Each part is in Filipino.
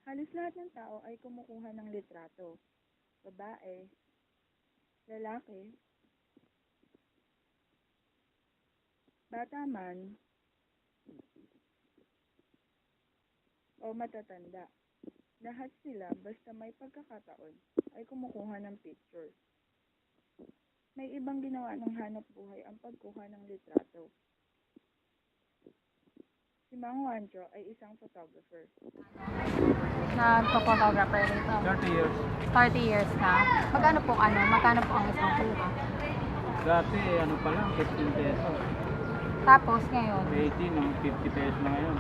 Halos lahat ng tao ay kumukuha ng litrato. Babae, lalaki, bata man, o matatanda. Lahat sila basta may pagkakataon ay kumukuha ng picture. May ibang ginawa ng hanap buhay ang pagkuha ng litrato. Si Mang Juancho ay isang photographer. Nagpo-photographer dito. 30 years. 30 years na. Magkano po ang isang kuha? Dati, pa lang, 15 pesos. Tapos ngayon, 18, 50 pesos na ngayon.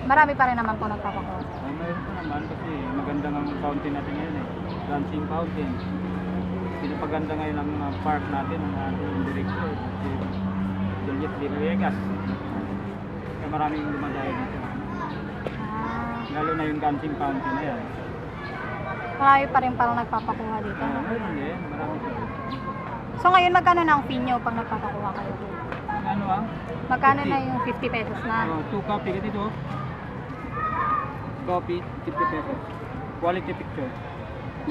marami pa rin naman po nagpapakuha. Mayroon pa naman kasi maganda ng fountain natin ngayon eh. Dancing fountain. Pinapaganda ngayon ang park natin, ang ating director. Si Juliet de Villegas. Kaya maraming lumadayo dito. Lalo na yung dancing fountain na yan. Marami pa rin palang nagpapakuha dito. Mayroon din, marami pa. So ngayon, magkano na ang fee nyo pag nagpapakuha kayo? Ano ah? Magkano na yung 50 pesos na? 2 copy ka dito. Copy, 50 pesos. Quality picture.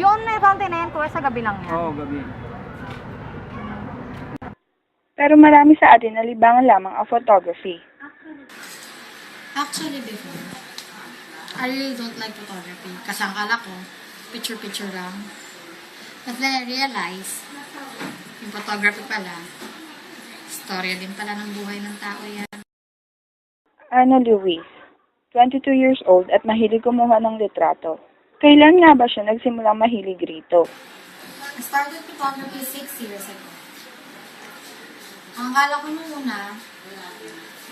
Yung fountain na yan, kuya, sa gabi lang yan. Oo, gabi. Pero marami sa atin nalibangan lamang ang photography. Actually, before, I really don't like photography. Kasi ang kala ko, picture-picture lang. But then I realized, yung photography pala, storya din pala ng buhay ng tao yan. Ana Luis, 22 years old at mahilig kumuha ng litrato. Kailan nga ba siya nagsimulang mahilig rito? I started photography 6 years ago. Ang akala ko nung una,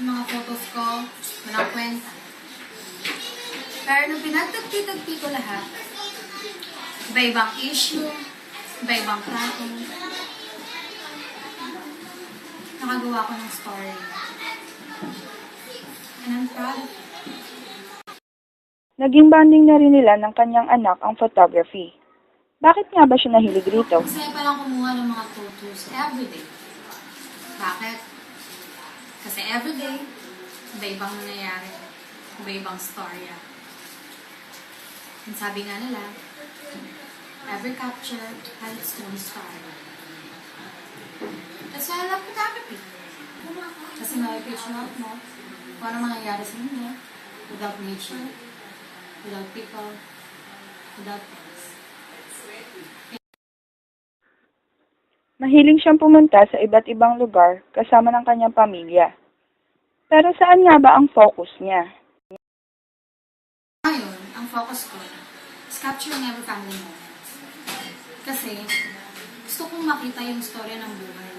yung mga photos ko, walang kwenta. Pero nung pinagtagpi-tagpi ko lahat, iba-ibang issue, iba-ibang plato, nakagawa ko ng story. And I'm proud. Naging bonding na rin nila ng kanyang anak ang photography. Bakit nga ba siya nahilig rito? Masaya palang kumuha ng mga photos everyday. Bakit? Kasi everyday, iba-ibang nangyayari, iba-ibang storya. And sabi nga nila, every capture has its own story. That's why I love photography. Kasi may-picture out mo kung ano mangyayari sa mundo without nature, without people, without things. Mahiling siyang pumunta sa iba't ibang lugar kasama ng kanyang pamilya. Pero saan nga ba ang focus niya? Ngayon, ang focus ko is capturing every family moment. Kasi, gusto kong makita yung storya ng buhay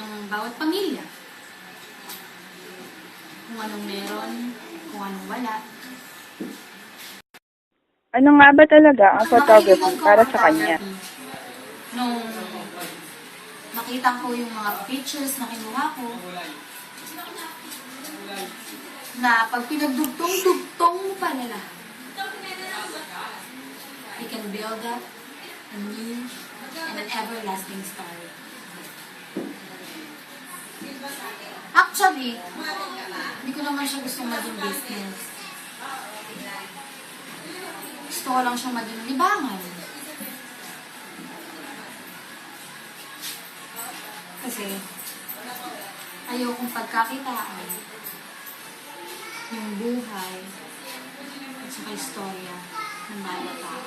ng bawat pamilya. Kung anong meron, kung anong wala. Ano nga ba talaga ang photography para sa kanya? Nung makita ko yung mga pictures na kinuha ko, na pag pinagdugtong-dugtong mo pa nila, you can build up a new and an everlasting story. Actually, hindi ko naman siya gusto maging business. Gusto ko lang siya maging libangan. Kasi, ayokong pagkakitaan yung buhay at saka istorya ng bawat tao.